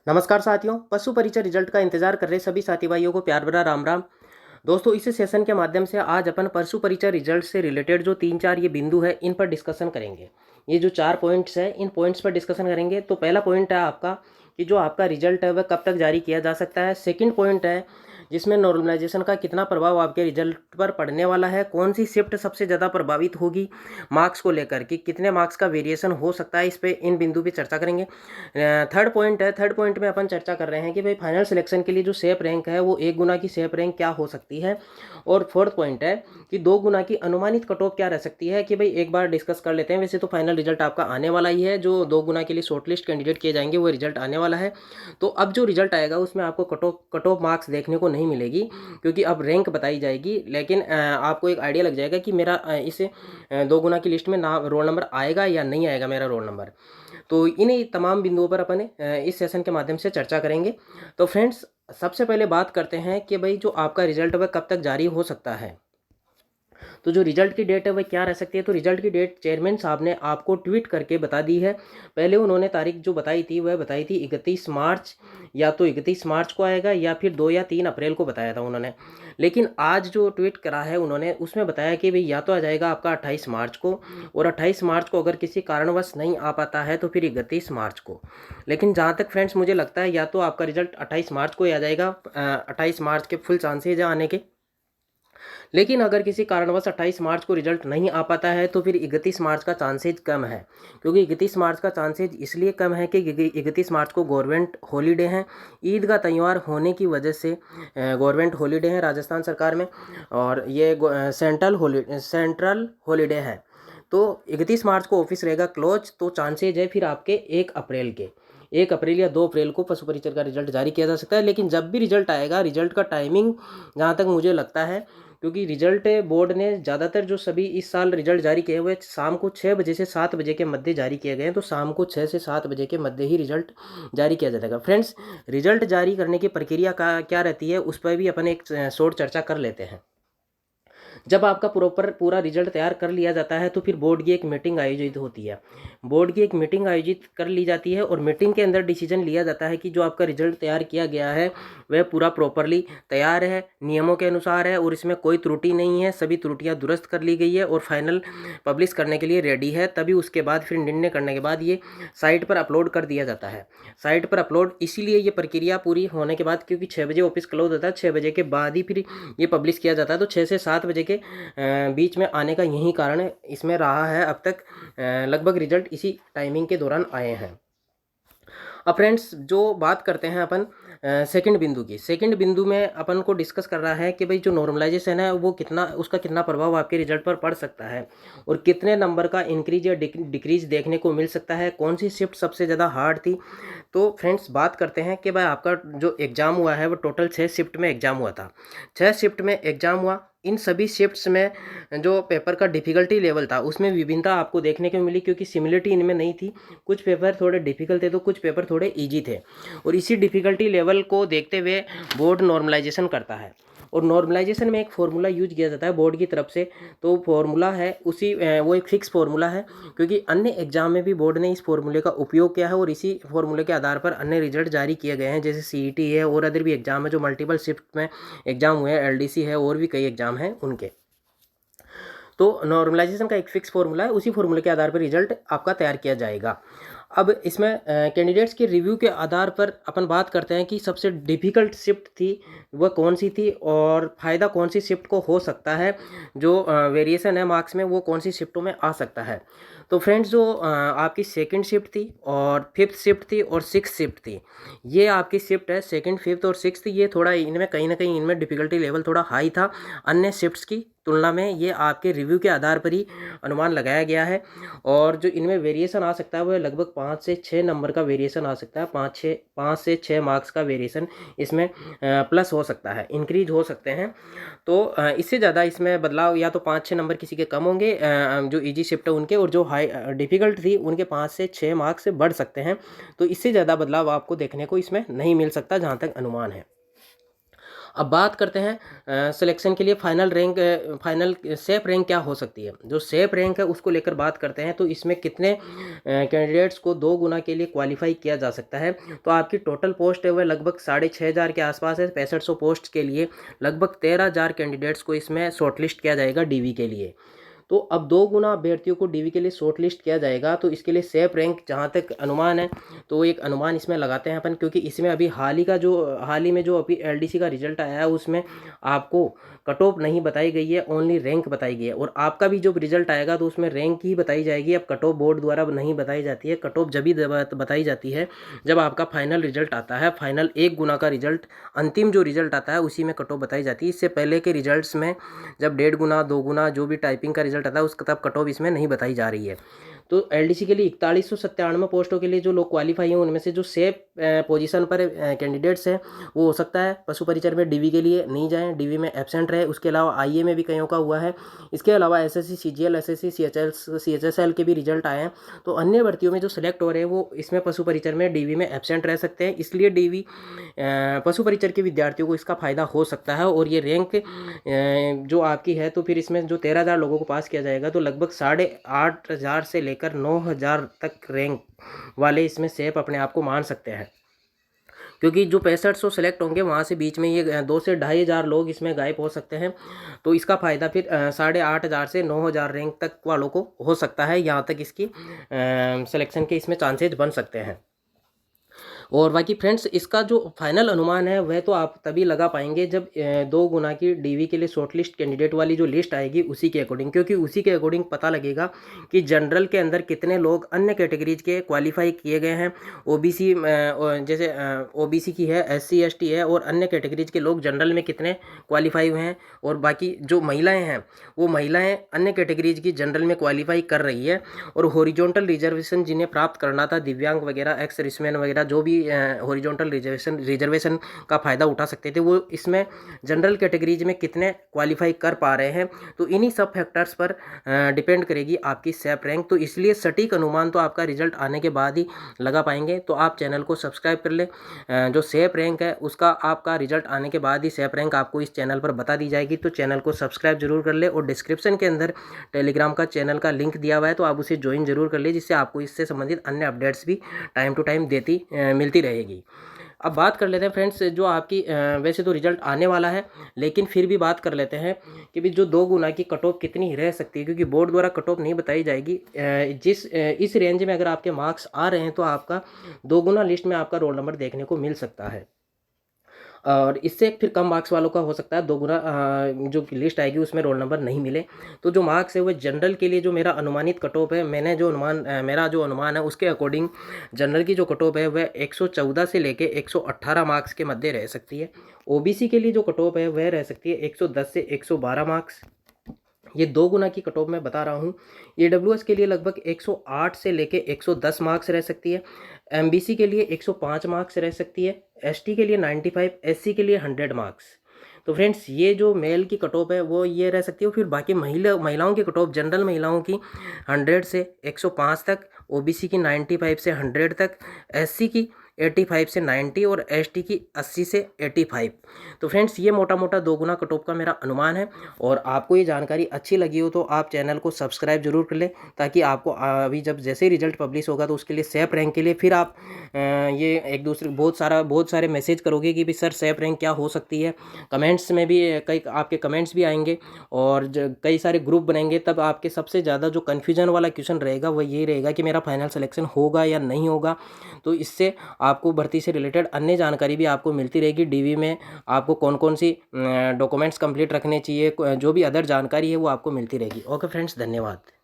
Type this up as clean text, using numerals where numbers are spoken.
नमस्कार साथियों, पशु परिचय रिजल्ट का इंतजार कर रहे सभी साथी भाइयों को प्यार भरा राम राम। दोस्तों, इस सेशन के माध्यम से आज अपन पशु परिचय रिजल्ट से रिलेटेड जो 3-4 ये बिंदु है इन पर डिस्कशन करेंगे। ये जो 4 पॉइंट्स है इन पॉइंट्स पर डिस्कशन करेंगे। तो पहला पॉइंट है आपका कि जो आपका रिजल्ट है वह कब तक जारी किया जा सकता है। सेकंड पॉइंट है जिसमें नॉर्मलाइजेशन का कितना प्रभाव आपके रिजल्ट पर पड़ने वाला है, कौन सी शिफ्ट सबसे ज़्यादा प्रभावित होगी मार्क्स को लेकर कि कितने मार्क्स का वेरिएशन हो सकता है, इस पे इन बिंदु पे चर्चा करेंगे। थर्ड पॉइंट है, थर्ड पॉइंट में अपन चर्चा कर रहे हैं कि भाई फाइनल सिलेक्शन के लिए जो शेप रैंक है वो 1 गुना की शेप रैंक क्या हो सकती है। और फोर्थ पॉइंट है कि 2 गुना की अनुमानित कट ऑफ क्या रह सकती है, कि भाई एक बार डिस्कस कर लेते हैं। वैसे तो फाइनल रिजल्ट आपका आने वाला ही है, जो 2 गुना के लिए शॉर्टलिस्ट कैंडिडेट किए जाएंगे वो रिजल्ट आने वाला है। तो अब जो रिजल्ट आएगा उसमें आपको कट ऑफ मार्क्स देखने को नहीं मिलेगी, क्योंकि अब रैंक बताई जाएगी। लेकिन आपको एक आइडिया लग जाएगा कि मेरा इस 2 गुना की लिस्ट में नाम रोल नंबर आएगा या नहीं आएगा मेरा रोल नंबर। तो इन्हीं तमाम बिंदुओं पर अपन इस सेशन के माध्यम से चर्चा करेंगे। तो फ्रेंड्स, सबसे पहले बात करते हैं कि भाई जो आपका रिजल्ट वह कब तक जारी हो सकता है। तो जो रिजल्ट की डेट है वह क्या रह सकती है। तो रिजल्ट की डेट चेयरमैन साहब ने आपको ट्वीट करके बता दी है। पहले उन्होंने तारीख जो बताई थी वह बताई थी 31 मार्च, या तो 31 मार्च को आएगा या फिर 2 या 3 अप्रैल को बताया था उन्होंने। लेकिन आज जो ट्वीट करा है उन्होंने उसमें बताया कि भाई या तो आ जाएगा आपका 28 मार्च को, और 28 मार्च को अगर किसी कारणवश नहीं आ पाता है तो फिर 31 मार्च को। लेकिन जहाँ तक फ्रेंड्स मुझे लगता है या तो आपका रिजल्ट 28 मार्च को ही आ जाएगा, 28 मार्च के फुल चांसेज है आने के। लेकिन अगर किसी कारणवश 28 मार्च को रिजल्ट नहीं आ पाता है तो फिर 31 मार्च का चांसेज कम है। क्योंकि 31 मार्च का चांसेज इसलिए कम है कि 31 मार्च को गवर्नमेंट हॉलीडे है, ईद का त्यौहार होने की वजह से गवर्नमेंट हॉलीडे है राजस्थान सरकार में, और ये सेंट्रल हॉलीडे है। तो 31 मार्च को ऑफिस रहेगा क्लोज। तो चांसेज है फिर आपके 1 अप्रैल या 2 अप्रैल को पशु परिचर का रिजल्ट जारी किया जा सकता है। लेकिन जब भी रिजल्ट आएगा, रिजल्ट का टाइमिंग जहाँ तक मुझे लगता है, क्योंकि रिजल्ट बोर्ड ने ज़्यादातर जो सभी इस साल रिजल्ट जारी किए हुए शाम को 6 बजे से 7 बजे के मध्य जारी किए गए हैं। तो शाम को 6 से 7 बजे के मध्य ही रिजल्ट जारी किया जाएगा। फ्रेंड्स, रिजल्ट जारी करने की प्रक्रिया का क्या रहती है उस पर भी अपन एक शॉर्ट चर्चा कर लेते हैं। जब आपका प्रॉपर पूरा रिजल्ट तैयार कर लिया जाता है तो फिर बोर्ड की एक मीटिंग आयोजित होती है। बोर्ड की एक मीटिंग आयोजित कर ली जाती है और मीटिंग के अंदर डिसीजन लिया जाता है कि जो आपका रिजल्ट तैयार किया गया है वह पूरा प्रॉपरली तैयार है, नियमों के अनुसार है और इसमें कोई त्रुटि नहीं है, सभी त्रुटियां दुरुस्त कर ली गई है और फाइनल पब्लिश करने के लिए रेडी है। तभी उसके बाद फिर निर्णय करने के बाद ये साइट पर अपलोड कर दिया जाता है। साइट पर अपलोड इसीलिए ये प्रक्रिया पूरी होने के बाद, क्योंकि 6 बजे ऑफिस क्लोज होता है, 6 बजे के बाद ही फिर ये पब्लिश किया जाता है। तो 6 से 7 बजे के बीच में आने का यही कारण इसमें रहा है अब तक। लगभग रिजल्ट इसी टाइमिंग के दौरान आए हैं। अब फ्रेंड्स, जो बात करते हैं अपन सेकंड बिंदु की, सेकंड बिंदु में अपन को डिस्कस कर रहा है कि भाई जो नॉर्मलाइजेशन है वो कितना, उसका कितना प्रभाव आपके रिजल्ट पर पड़ सकता है और कितने नंबर का इंक्रीज या डिक्रीज देखने को मिल सकता है, कौन सी शिफ्ट सबसे ज़्यादा हार्ड थी। तो फ्रेंड्स, बात करते हैं कि भाई आपका जो एग्ज़ाम हुआ है वो टोटल 6 शिफ्ट में एग्ज़ाम हुआ था। 6 शिफ्ट में एग्ज़ाम हुआ। इन सभी शिफ्ट्स में जो पेपर का डिफ़िकल्टी लेवल था उसमें विभिन्नता आपको देखने को मिली, क्योंकि सिमिलरिटी इनमें नहीं थी। कुछ पेपर थोड़े डिफ़िकल्ट थे तो कुछ पेपर थोड़े इजी थे, और इसी डिफ़िकल्टी लेवल को देखते हुए बोर्ड नॉर्मलाइजेशन करता है। और नॉर्मलाइजेशन में एक फार्मूला यूज किया जाता है बोर्ड की तरफ से। तो फार्मूला है उसी वो एक फिक्स फार्मूला है, क्योंकि अन्य एग्जाम में भी बोर्ड ने इस फार्मूले का उपयोग किया है और इसी फार्मूले के आधार पर अन्य रिजल्ट जारी किए गए हैं। जैसे सीईटी है और अदर भी एग्जाम है जो मल्टीपल शिफ्ट में एग्जाम हुए हैं, एलडीसी है और भी कई एग्जाम हैं उनके। तो नॉर्मलाइजेशन का एक फिक्स फार्मूला है, उसी फार्मूले के आधार पर रिजल्ट आपका तैयार किया जाएगा। अब इसमें कैंडिडेट्स के रिव्यू के आधार पर अपन बात करते हैं कि सबसे डिफ़िकल्ट शिफ्ट थी वह कौन सी थी और फ़ायदा कौन सी शिफ्ट को हो सकता है, जो वेरिएशन है मार्क्स में वो कौन सी शिफ्टों में आ सकता है। तो फ्रेंड्स, जो आपकी सेकंड शिफ्ट थी और फिफ्थ शिफ्ट थी और सिक्स शिफ्ट थी, ये आपकी शिफ्ट है सेकंड, फिफ्थ और सिक्स्थ। ये थोड़ा इनमें कहीं ना कहीं इनमें डिफ़िकल्टी लेवल थोड़ा हाई था अन्य शिफ्ट्स की तुलना में। ये आपके रिव्यू के आधार पर ही अनुमान लगाया गया है। और जो इनमें वेरिएशन आ सकता है वह लगभग 5 से 6 नंबर का वेरिएशन आ सकता है। 5 से 6 मार्क्स का वेरिएशन इसमें प्लस हो सकता है, इंक्रीज हो सकते हैं। तो इससे ज़्यादा इसमें बदलाव या तो 5-6 नंबर किसी के कम होंगे जो इजी शिफ्ट है उनके, और जो हाई डिफ़िकल्ट थी उनके 5 से 6 मार्क्स से बढ़ सकते हैं। तो इससे ज़्यादा बदलाव आपको देखने को इसमें नहीं मिल सकता जहाँ तक अनुमान है। अब बात करते हैं सिलेक्शन के लिए final rank, final safe rank क्या हो सकती है। जो सेफ रैंक है उसको लेकर बात करते हैं, तो इसमें कितने कैंडिडेट्स को 2 गुना के लिए क्वालिफाई किया जा सकता है। तो आपकी टोटल पोस्ट है वह लगभग 6,500 के आसपास है। 6500 पोस्ट के लिए लगभग 13,000 कैंडिडेट्स को इसमें शॉर्टलिस्ट किया जाएगा डीवी के लिए। तो अब 2 गुना अभ्यर्थियों को डीवी के लिए शॉर्ट लिस्ट किया जाएगा। तो इसके लिए सेफ रैंक जहाँ तक अनुमान है, तो एक अनुमान इसमें लगाते हैं अपन, क्योंकि इसमें अभी हाल ही में जो अभी एलडीसी का रिजल्ट आया है उसमें आपको कट ऑफ नहीं बताई गई है, ओनली रैंक बताई गई है। और आपका भी जब रिजल्ट आएगा तो उसमें रैंक ही बताई जाएगी। अब कट ऑफ बोर्ड द्वारा नहीं बताई जाती है, कट ऑफ जब भी बताई जाती है जब आपका फाइनल रिजल्ट आता है। फाइनल 1 गुना का रिजल्ट, अंतिम जो रिजल्ट आता है उसी में कट ऑफ बताई जाती है। इससे पहले के रिजल्ट्स में जब 1.5 गुना 2 गुना जो भी टाइपिंग का रिजल्ट आता है उसका तब कट ऑफ इसमें नहीं बताई जा रही है। तो एलडीसी के लिए 4197 पोस्टों के लिए जो लोग क्वालिफाई हैं उनमें से जो सेफ पोजीशन पर कैंडिडेट्स हैं वो हो सकता है पशु परिचर में डीवी के लिए नहीं जाएं, डीवी में एब्सेंट रहे। उसके अलावा आईए में भी कईयों का हुआ है। इसके अलावा एसएससी सीजीएल, एसएससी सीएचएसएल के भी रिजल्ट आए हैं। तो अन्य भर्तियों में जो सिलेक्ट हो रहे हैं वो इसमें पशु परिचर में डीवी में एब्सेंट रह सकते हैं। इसलिए डीवी पशु परिचर के विद्यार्थियों को इसका फ़ायदा हो सकता है। और ये रैंक जो आपकी है तो फिर इसमें जो 13,000 लोगों को पास किया जाएगा तो लगभग 8,500 से लेकर 9,000 तक रैंक वाले इसमें सेफ अपने आप को मान सकते हैं। क्योंकि जो 6500 सेलेक्ट होंगे वहाँ से बीच में ये 2 से 2,500 लोग इसमें गायब हो सकते हैं। तो इसका फ़ायदा फिर 8,500 से 9,000 रैंक तक वालों को हो सकता है। यहाँ तक इसकी सिलेक्शन के इसमें चांसेज बन सकते हैं। और बाकी फ्रेंड्स इसका जो फाइनल अनुमान है वह तो आप तभी लगा पाएंगे जब 2 गुना की डीवी के लिए शॉर्टलिस्ट कैंडिडेट वाली जो लिस्ट आएगी उसी के अकॉर्डिंग, क्योंकि उसी के अकॉर्डिंग पता लगेगा कि जनरल के अंदर कितने लोग अन्य कैटेगरीज के क्वालिफाई किए गए हैं। ओबीसी जैसे ओबीसी की है, एससी एसटी है, और अन्य कैटेगरीज के लोग जनरल में कितने क्वालिफाई हुए हैं। और बाकी जो महिलाएँ हैं वो महिलाएँ अन्य कैटेगरीज की जनरल में क्वालिफाई कर रही है। और हॉरिजॉन्टल रिजर्वेशन जिन्हें प्राप्त करना था, दिव्यांग वगैरह, एक्स सर्विसमैन वगैरह जो भी हॉरिजॉन्टल रिजर्वेशन का फ़ायदा उठा सकते थे, वो इसमें जनरल कैटेगरीज में कितने क्वालिफाई कर पा रहे हैं। तो इन्हीं सब फैक्टर्स पर डिपेंड करेगी आपकी सेफ रैंक। तो इसलिए सटीक अनुमान तो आपका रिजल्ट आने के बाद ही लगा पाएंगे। तो आप चैनल को सब्सक्राइब कर ले। जो सेफ रैंक है उसका आपका रिजल्ट आने के बाद ही सेफ रैंक आपको इस चैनल पर बता दी जाएगी। तो चैनल को सब्सक्राइब जरूर कर ले। और डिस्क्रिप्शन के अंदर टेलीग्राम का चैनल का लिंक दिया हुआ है, तो आप उसे ज्वाइन जरूर कर ले, जिससे आपको इससे संबंधित अन्य अपडेट्स भी टाइम टू टाइम मिलती रहेगी। अब बात कर लेते हैं फ्रेंड्स जो आपकी वैसे तो रिजल्ट आने वाला है, लेकिन फिर भी बात कर लेते हैं कि भी जो 2 गुना की कट ऑफ कितनी रह सकती है, क्योंकि बोर्ड द्वारा कट ऑफ नहीं बताई जाएगी। इस रेंज में अगर आपके मार्क्स आ रहे हैं तो आपका 2 गुना लिस्ट में आपका रोल नंबर देखने को मिल सकता है। और इससे फिर कम मार्क्स वालों का हो सकता है 2 गुना जो लिस्ट आएगी उसमें रोल नंबर नहीं मिले। तो जो मार्क्स है वो जनरल के लिए जो मेरा अनुमानित कट ऑफ है, मेरा जो अनुमान है उसके अकॉर्डिंग जनरल की जो कट ऑफ है वह 114 से लेके 118 मार्क्स के मध्य रह सकती है। ओबीसी के लिए जो कट ऑफ है वह रह सकती है 110 से 112 मार्क्स। ये 2 गुना की कट ऑफ मैं बता रहा हूँ। ईडब्ल्यूएस के लिए लगभग 108 से लेके 110 मार्क्स रह सकती है। एमबीसी के लिए 105 मार्क्स रह सकती है। एसटी के लिए 95, एससी के लिए 100 मार्क्स। तो फ्रेंड्स ये जो मेल की कट ऑफ है वो ये रह सकती है। फिर बाकी महिलाओं की कट ऑफ, जनरल महिलाओं की 100 से 105 तक, ओबीसी की 95 से 100 तक, एससी की 85 से 90 और एसटी की 80 से 85। तो फ्रेंड्स ये मोटा मोटा 2 गुना कट ऑफ का मेरा अनुमान है। और आपको ये जानकारी अच्छी लगी हो तो आप चैनल को सब्सक्राइब जरूर कर लें, ताकि आपको अभी जब जैसे ही रिजल्ट पब्लिश होगा तो उसके लिए सेफ रैंक के लिए फिर आप ये एक दूसरे बहुत सारे मैसेज करोगे कि भी सर सेफ रैंक क्या हो सकती है। कमेंट्स में भी कई आपके कमेंट्स भी आएंगे और कई सारे ग्रुप बनेंगे। तब आपके सबसे ज़्यादा जो कन्फ्यूजन वाला क्वेश्चन रहेगा वह ये रहेगा कि मेरा फाइनल सिलेक्शन होगा या नहीं होगा। तो इससे आपको भर्ती से रिलेटेड अन्य जानकारी भी आपको मिलती रहेगी। डीवी में आपको कौन कौन सी डॉक्यूमेंट्स कंप्लीट रखने चाहिए, जो भी अदर जानकारी है वो आपको मिलती रहेगी। ओके फ्रेंड्स, धन्यवाद।